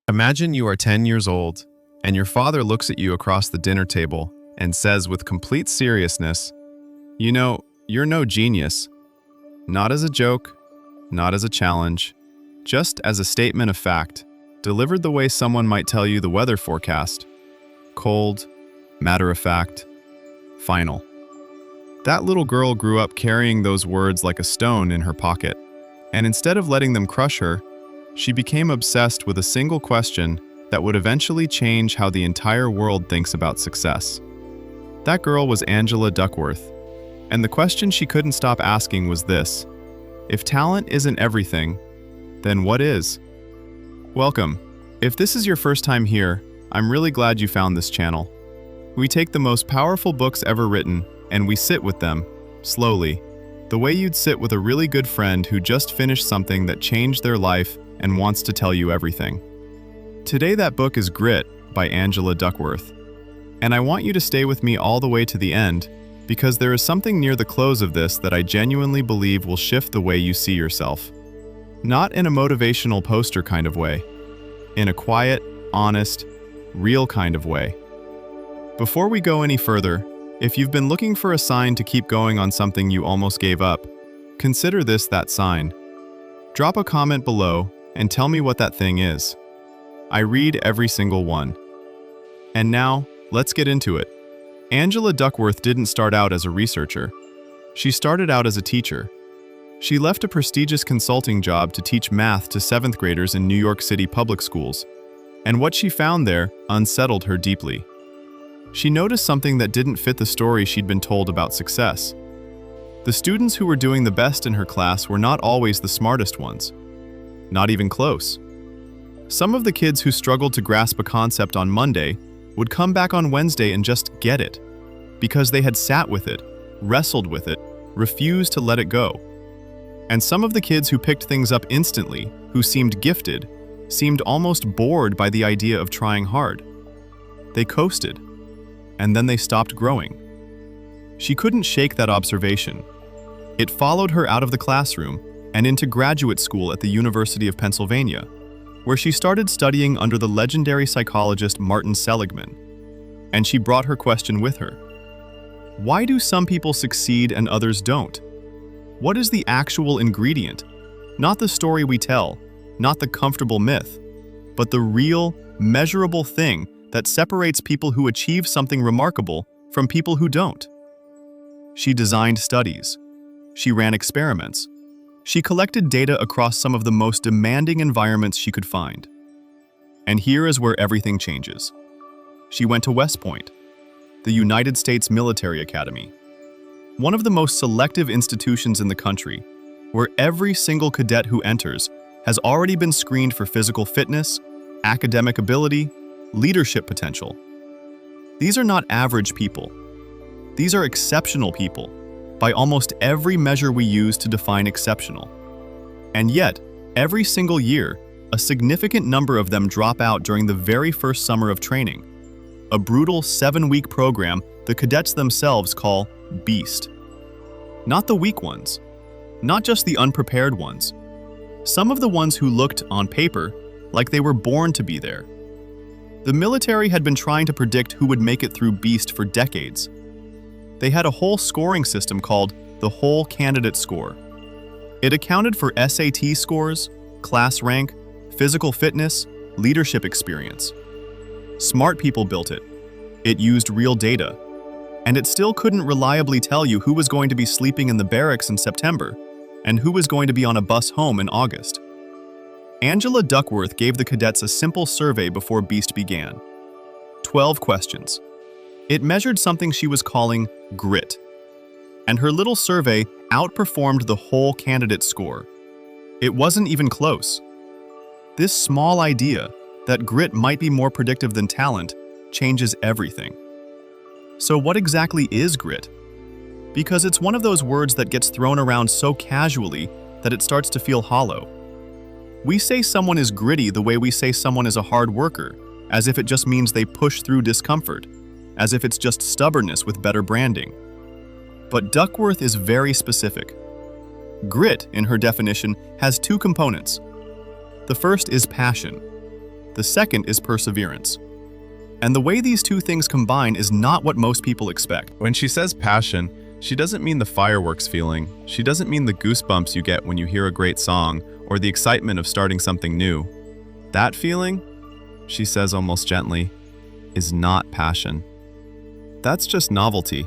Imagine you are 10 years old, and your father looks at you across the dinner table and says with complete seriousness, "You know, you're no genius." Not as a joke, not as a challenge, just as a statement of fact, delivered the way someone might tell you the weather forecast. Cold, matter-of-fact, final. That little girl grew up carrying those words like a stone in her pocket, and instead of letting them crush her, she became obsessed with a single question that would eventually change how the entire world thinks about success. That girl was Angela Duckworth, and the question she couldn't stop asking was this: if talent isn't everything, then what is? Welcome. If this is your first time here, I'm really glad you found this channel. We take the most powerful books ever written, and we sit with them, slowly, the way you'd sit with a really good friend who just finished something that changed their life and wants to tell you everything. Today that book is Grit by Angela Duckworth, and I want you to stay with me all the way to the end because there is something near the close of this that I genuinely believe will shift the way you see yourself. Not in a motivational poster kind of way, in a quiet, honest, real kind of way. Before we go any further, if you've been looking for a sign to keep going on something you almost gave up, consider this that sign. Drop a comment below and tell me what that thing is. I read every single one. And now, let's get into it. Angela Duckworth didn't start out as a researcher. She started out as a teacher. She left a prestigious consulting job to teach math to 7th graders in New York City public schools, and what she found there unsettled her deeply. She noticed something that didn't fit the story she'd been told about success. The students who were doing the best in her class were not always the smartest ones. Not even close. Some of the kids who struggled to grasp a concept on Monday would come back on Wednesday and just get it, because they had sat with it, wrestled with it, refused to let it go. And some of the kids who picked things up instantly, who seemed gifted, seemed almost bored by the idea of trying hard. They coasted, and then they stopped growing. She couldn't shake that observation. It followed her out of the classroom and into graduate school at the University of Pennsylvania, where she started studying under the legendary psychologist Martin Seligman. And she brought her question with her. Why do some people succeed and others don't? What is the actual ingredient? Not the story we tell, not the comfortable myth, but the real, measurable thing that separates people who achieve something remarkable from people who don't. She designed studies. She ran experiments. She collected data across some of the most demanding environments she could find. And here is where everything changes. She went to West Point, the United States Military Academy, one of the most selective institutions in the country, where every single cadet who enters has already been screened for physical fitness, academic ability, leadership potential. These are not average people. These are exceptional people, by almost every measure we use to define exceptional. And yet, every single year, a significant number of them drop out during the very first summer of training, a brutal 7-week program the cadets themselves call Beast. Not the weak ones, not just the unprepared ones, some of the ones who looked, on paper, like they were born to be there. The military had been trying to predict who would make it through Beast for decades. They had a whole scoring system called the Whole Candidate Score. It accounted for SAT scores, class rank, physical fitness, leadership experience. Smart people built it. It used real data. And it still couldn't reliably tell you who was going to be sleeping in the barracks in September and who was going to be on a bus home in August. Angela Duckworth gave the cadets a simple survey before Beast began. 12 questions. It measured something she was calling grit. And her little survey outperformed the Whole Candidate Score. It wasn't even close. This small idea that grit might be more predictive than talent changes everything. So what exactly is grit? Because it's one of those words that gets thrown around so casually that it starts to feel hollow. We say someone is gritty the way we say someone is a hard worker, as if it just means they push through discomfort, as if it's just stubbornness with better branding. But Duckworth is very specific. Grit, in her definition, has two components. The first is passion. The second is perseverance. And the way these two things combine is not what most people expect. When she says passion, she doesn't mean the fireworks feeling. She doesn't mean the goosebumps you get when you hear a great song or the excitement of starting something new. That feeling, she says almost gently, is not passion. That's just novelty.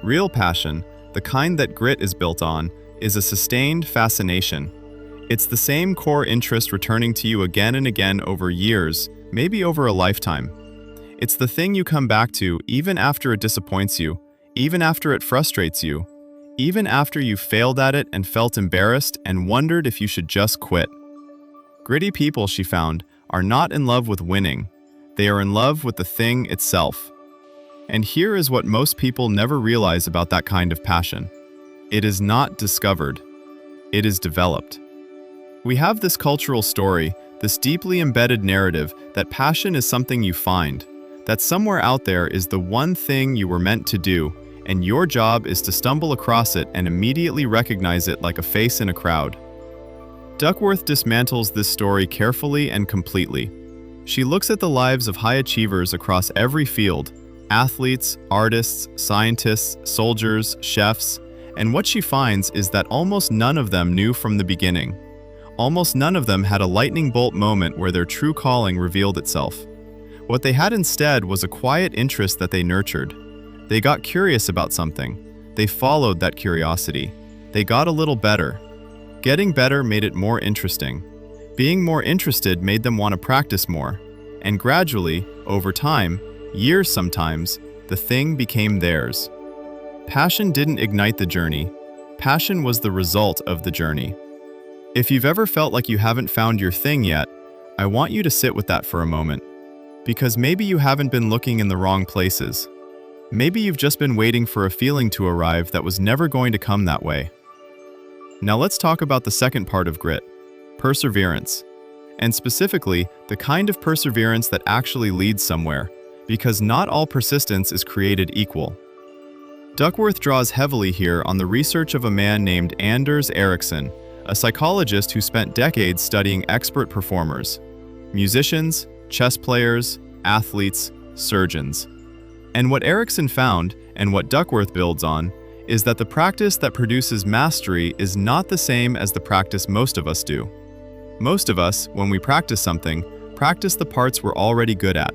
Real passion, the kind that grit is built on, is a sustained fascination. It's the same core interest returning to you again and again over years, maybe over a lifetime. It's the thing you come back to even after it disappoints you, even after it frustrates you, even after you failed at it and felt embarrassed and wondered if you should just quit. Gritty people, she found, are not in love with winning. They are in love with the thing itself. And here is what most people never realize about that kind of passion. It is not discovered. It is developed. We have this cultural story, this deeply embedded narrative that passion is something you find, that somewhere out there is the one thing you were meant to do, and your job is to stumble across it and immediately recognize it like a face in a crowd. Duckworth dismantles this story carefully and completely. She looks at the lives of high achievers across every field, athletes, artists, scientists, soldiers, chefs, and what she finds is that almost none of them knew from the beginning. Almost none of them had a lightning bolt moment where their true calling revealed itself. What they had instead was a quiet interest that they nurtured. They got curious about something. They followed that curiosity. They got a little better. Getting better made it more interesting. Being more interested made them want to practice more. And gradually, over time, years sometimes, the thing became theirs. Passion didn't ignite the journey. Passion was the result of the journey. If you've ever felt like you haven't found your thing yet, I want you to sit with that for a moment. Because maybe you haven't been looking in the wrong places. Maybe you've just been waiting for a feeling to arrive that was never going to come that way. Now let's talk about the second part of grit, perseverance. And specifically, the kind of perseverance that actually leads somewhere, because not all persistence is created equal. Duckworth draws heavily here on the research of a man named Anders Ericsson, a psychologist who spent decades studying expert performers, musicians, chess players, athletes, surgeons. And what Ericsson found, and what Duckworth builds on, is that the practice that produces mastery is not the same as the practice most of us do. Most of us, when we practice something, practice the parts we're already good at.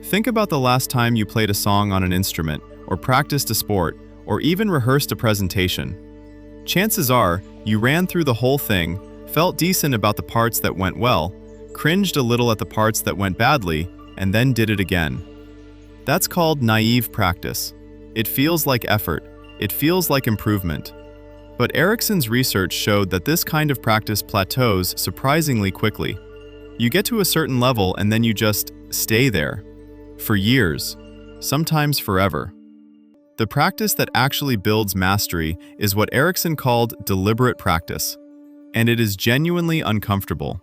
Think about the last time you played a song on an instrument, or practiced a sport, or even rehearsed a presentation. Chances are, you ran through the whole thing, felt decent about the parts that went well, cringed a little at the parts that went badly, and then did it again. That's called naive practice. It feels like effort. It feels like improvement. But Ericsson's research showed that this kind of practice plateaus surprisingly quickly. You get to a certain level and then you just stay there. For years. Sometimes forever. The practice that actually builds mastery is what Ericsson called deliberate practice. And it is genuinely uncomfortable.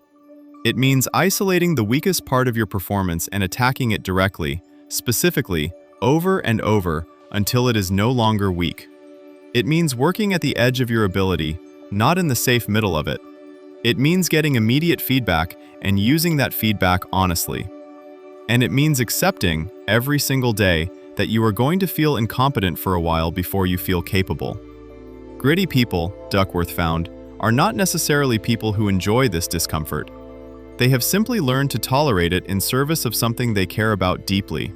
It means isolating the weakest part of your performance and attacking it directly, specifically, over and over, until it is no longer weak. It means working at the edge of your ability, not in the safe middle of it. It means getting immediate feedback and using that feedback honestly. And it means accepting, every single day, that you are going to feel incompetent for a while before you feel capable. Gritty people, Duckworth found, are not necessarily people who enjoy this discomfort. They have simply learned to tolerate it in service of something they care about deeply.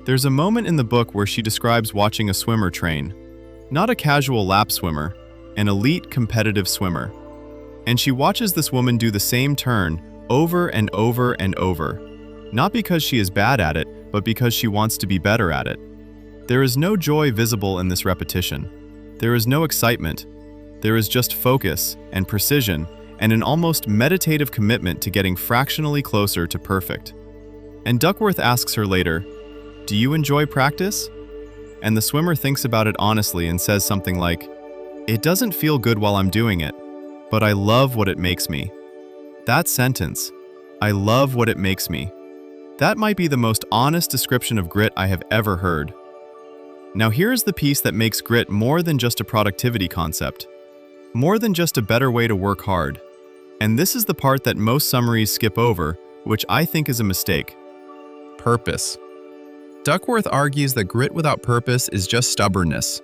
There's a moment in the book where she describes watching a swimmer train. Not a casual lap swimmer, an elite competitive swimmer. And she watches this woman do the same turn over and over and over. Not because she is bad at it, but because she wants to be better at it. There is no joy visible in this repetition. There is no excitement. There is just focus and precision and an almost meditative commitment to getting fractionally closer to perfect. And Duckworth asks her later, "Do you enjoy practice?" And the swimmer thinks about it honestly and says something like, "It doesn't feel good while I'm doing it, but I love what it makes me." That sentence, "I love what it makes me," that might be the most honest description of grit I have ever heard. Now here's the piece that makes grit more than just a productivity concept, more than just a better way to work hard. And this is the part that most summaries skip over, which I think is a mistake. Purpose. Duckworth argues that grit without purpose is just stubbornness.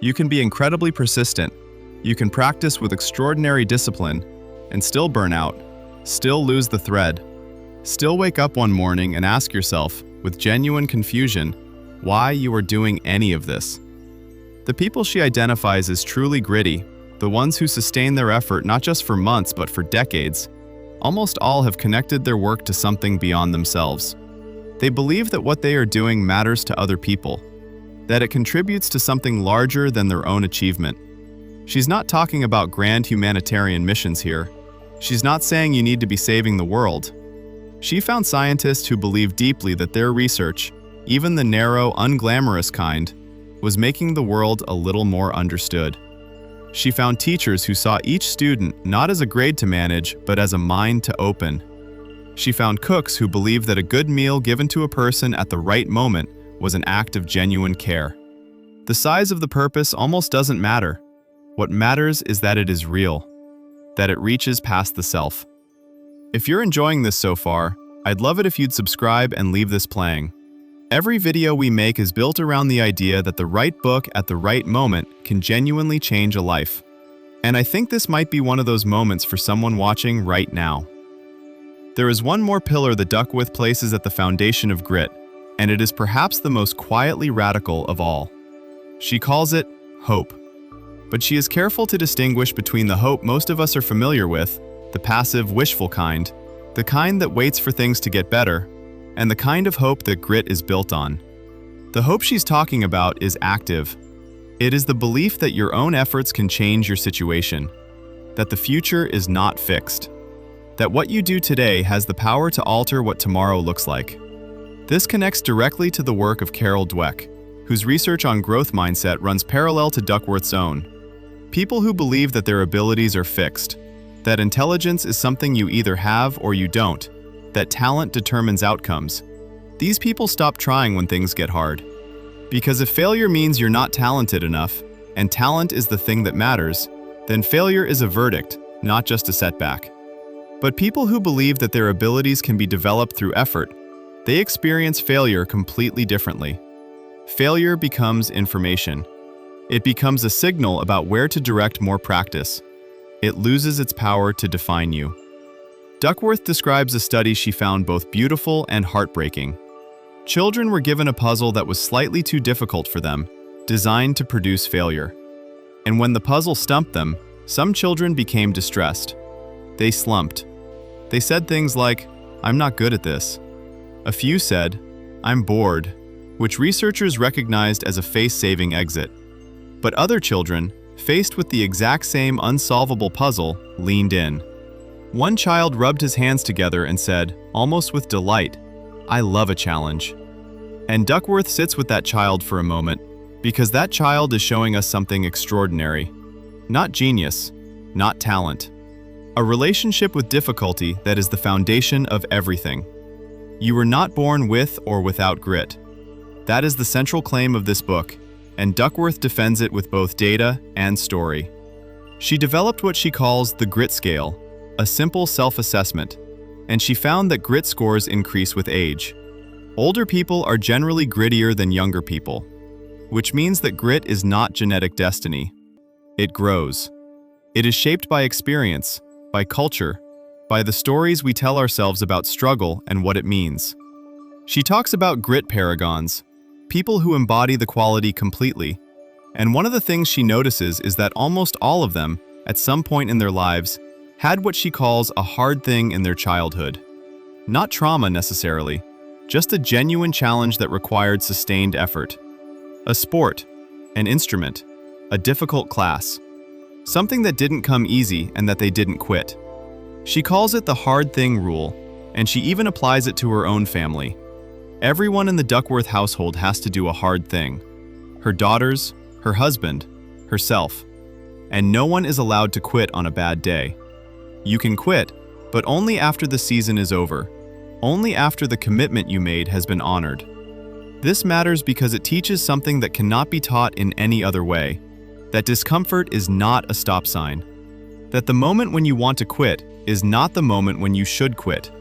You can be incredibly persistent. You can practice with extraordinary discipline and still burn out, still lose the thread, still wake up one morning and ask yourself, with genuine confusion, why you are doing any of this. The people she identifies as truly gritty, the ones who sustain their effort not just for months but for decades, almost all have connected their work to something beyond themselves. They believe that what they are doing matters to other people, that it contributes to something larger than their own achievement. She's not talking about grand humanitarian missions here. She's not saying you need to be saving the world. She found scientists who believed deeply that their research, even the narrow, unglamorous kind, was making the world a little more understood. She found teachers who saw each student not as a grade to manage, but as a mind to open. She found cooks who believed that a good meal given to a person at the right moment was an act of genuine care. The size of the purpose almost doesn't matter. What matters is that it is real, that it reaches past the self. If you're enjoying this so far, I'd love it if you'd subscribe and leave this playing. Every video we make is built around the idea that the right book at the right moment can genuinely change a life. And I think this might be one of those moments for someone watching right now. There is one more pillar that Duckworth places at the foundation of grit, and it is perhaps the most quietly radical of all. She calls it hope. But she is careful to distinguish between the hope most of us are familiar with, the passive, wishful kind, the kind that waits for things to get better, and the kind of hope that grit is built on. The hope she's talking about is active. It is the belief that your own efforts can change your situation, that the future is not fixed, that what you do today has the power to alter what tomorrow looks like. This connects directly to the work of Carol Dweck, whose research on growth mindset runs parallel to Duckworth's own. People who believe that their abilities are fixed, that intelligence is something you either have or you don't, that talent determines outcomes. These people stop trying when things get hard. Because if failure means you're not talented enough, and talent is the thing that matters, then failure is a verdict, not just a setback. But people who believe that their abilities can be developed through effort, they experience failure completely differently. Failure becomes information. It becomes a signal about where to direct more practice. It loses its power to define you. Duckworth describes a study she found both beautiful and heartbreaking. Children were given a puzzle that was slightly too difficult for them, designed to produce failure. And when the puzzle stumped them, some children became distressed. They slumped. They said things like, "I'm not good at this." A few said, "I'm bored," which researchers recognized as a face-saving exit. But other children, faced with the exact same unsolvable puzzle, leaned in. One child rubbed his hands together and said, almost with delight, "I love a challenge." And Duckworth sits with that child for a moment, because that child is showing us something extraordinary. Not genius, not talent. A relationship with difficulty that is the foundation of everything. You were not born with or without grit. That is the central claim of this book, and Duckworth defends it with both data and story. She developed what she calls the grit scale, a simple self-assessment, and she found that grit scores increase with age. Older people are generally grittier than younger people, which means that grit is not genetic destiny. It grows. It is shaped by experience, by culture, by the stories we tell ourselves about struggle and what it means. She talks about grit paragons, people who embody the quality completely, and one of the things she notices is that almost all of them, at some point in their lives, had what she calls a hard thing in their childhood. Not trauma necessarily, just a genuine challenge that required sustained effort. A sport, an instrument, a difficult class, something that didn't come easy and that they didn't quit. She calls it the hard thing rule, and she even applies it to her own family. Everyone in the Duckworth household has to do a hard thing. Her daughters, her husband, herself. And no one is allowed to quit on a bad day. You can quit, but only after the season is over. Only after the commitment you made has been honored. This matters because it teaches something that cannot be taught in any other way. That discomfort is not a stop sign. That the moment when you want to quit is not the moment when you should quit.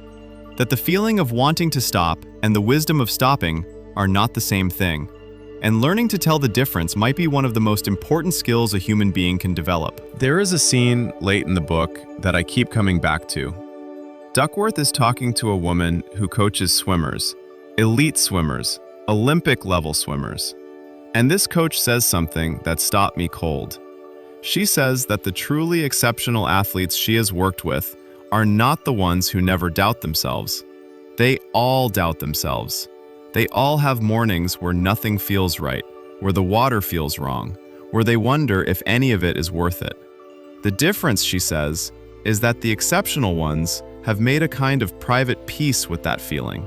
That the feeling of wanting to stop and the wisdom of stopping are not the same thing. And learning to tell the difference might be one of the most important skills a human being can develop. There is a scene late in the book that I keep coming back to. Duckworth is talking to a woman who coaches swimmers, elite swimmers, Olympic-level swimmers. And this coach says something that stopped me cold. She says that the truly exceptional athletes she has worked with are not the ones who never doubt themselves. They all doubt themselves. They all have mornings where nothing feels right, where the water feels wrong, where they wonder if any of it is worth it. The difference, she says, is that the exceptional ones have made a kind of private peace with that feeling.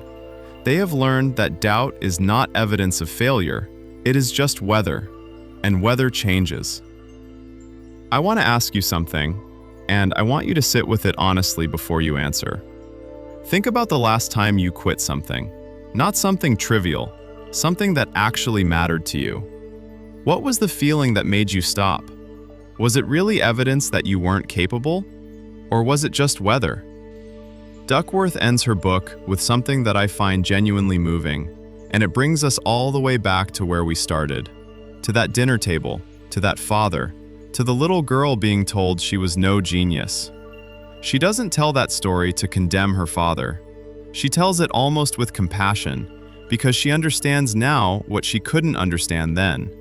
They have learned that doubt is not evidence of failure, it is just weather, and weather changes. I want to ask you something, and I want you to sit with it honestly before you answer. Think about the last time you quit something. Not something trivial, something that actually mattered to you. What was the feeling that made you stop? Was it really evidence that you weren't capable? Or was it just weather? Duckworth ends her book with something that I find genuinely moving, and it brings us all the way back to where we started. To that dinner table, to that father, to the little girl being told she was no genius. She doesn't tell that story to condemn her father. She tells it almost with compassion, because she understands now what she couldn't understand then.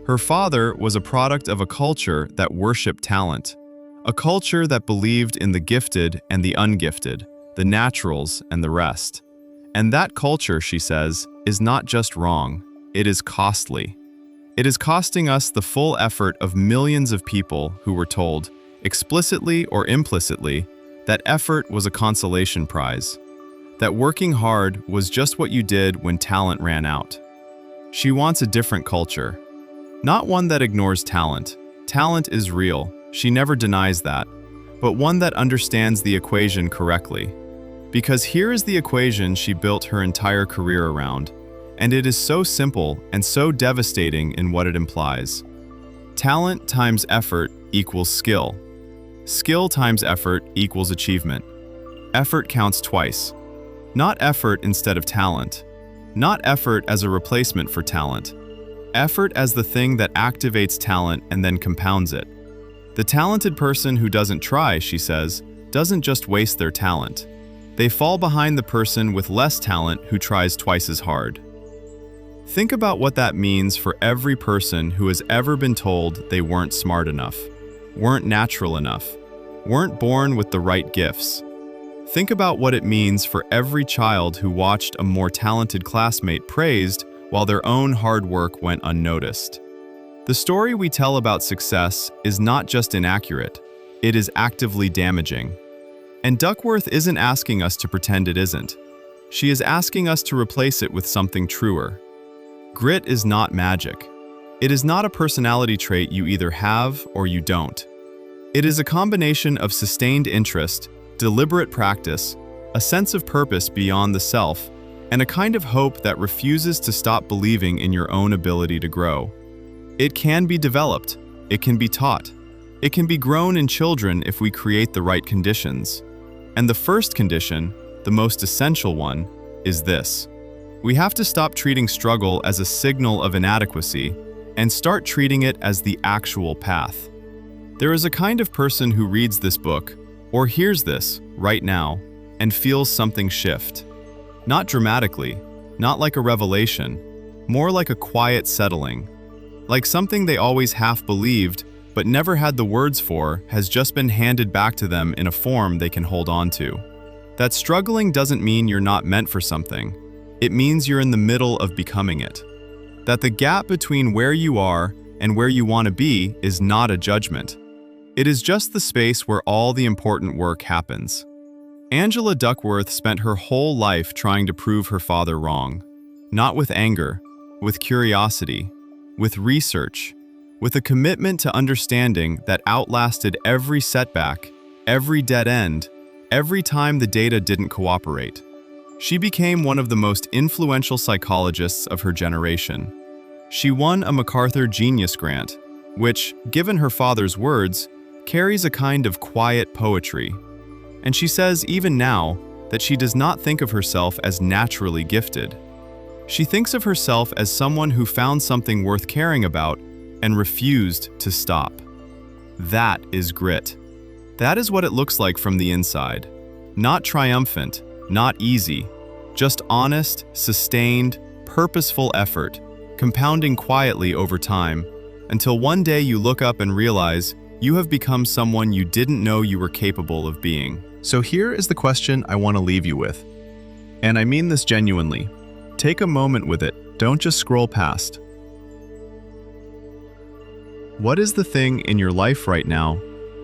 Her father was a product of a culture that worshipped talent, a culture that believed in the gifted and the ungifted, the naturals and the rest. And that culture, she says, is not just wrong, it is costly. It is costing us the full effort of millions of people who were told, explicitly or implicitly, that effort was a consolation prize. That working hard was just what you did when talent ran out. She wants a different culture. Not one that ignores talent. Talent is real, she never denies that, but one that understands the equation correctly. Because here is the equation she built her entire career around, and it is so simple and so devastating in what it implies. Talent times effort equals skill. Skill times effort equals achievement. Effort counts twice. Not effort instead of talent. Not effort as a replacement for talent. Effort as the thing that activates talent and then compounds it. The talented person who doesn't try, she says, doesn't just waste their talent. They fall behind the person with less talent who tries twice as hard. Think about what that means for every person who has ever been told they weren't smart enough, weren't natural enough, weren't born with the right gifts. Think about what it means for every child who watched a more talented classmate praised while their own hard work went unnoticed. The story we tell about success is not just inaccurate, it is actively damaging. And Duckworth isn't asking us to pretend it isn't. She is asking us to replace it with something truer. Grit is not magic. It is not a personality trait you either have or you don't. It is a combination of sustained interest, deliberate practice, a sense of purpose beyond the self, and a kind of hope that refuses to stop believing in your own ability to grow. It can be developed, it can be taught, it can be grown in children if we create the right conditions. And the first condition, the most essential one, is this. We have to stop treating struggle as a signal of inadequacy and start treating it as the actual path. There is a kind of person who reads this book, or hears this right now, and feels something shift. Not dramatically, not like a revelation, more like a quiet settling. Like something they always half believed, but never had the words for, has just been handed back to them in a form they can hold on to. That struggling doesn't mean you're not meant for something. It means you're in the middle of becoming it. That the gap between where you are and where you want to be is not a judgment. It is just the space where all the important work happens. Angela Duckworth spent her whole life trying to prove her father wrong. Not with anger, with curiosity, with research, with a commitment to understanding that outlasted every setback, every dead end, every time the data didn't cooperate. She became one of the most influential psychologists of her generation. She won a MacArthur Genius Grant, which, given her father's words, carries a kind of quiet poetry. And she says even now, that she does not think of herself as naturally gifted. She thinks of herself as someone who found something worth caring about and refused to stop. That is grit. That is what it looks like from the inside. Not triumphant, not easy, just honest, sustained, purposeful effort, compounding quietly over time, until one day you look up and realize you have become someone you didn't know you were capable of being. So here is the question I want to leave you with. And I mean this genuinely. Take a moment with it. Don't just scroll past. What is the thing in your life right now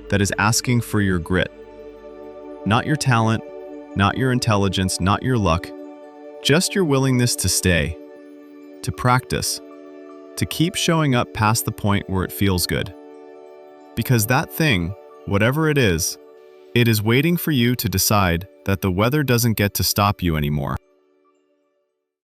that is asking for your grit? Not your talent, not your intelligence, not your luck, just your willingness to stay, to practice, to keep showing up past the point where it feels good. Because that thing, whatever it is waiting for you to decide that the weather doesn't get to stop you anymore.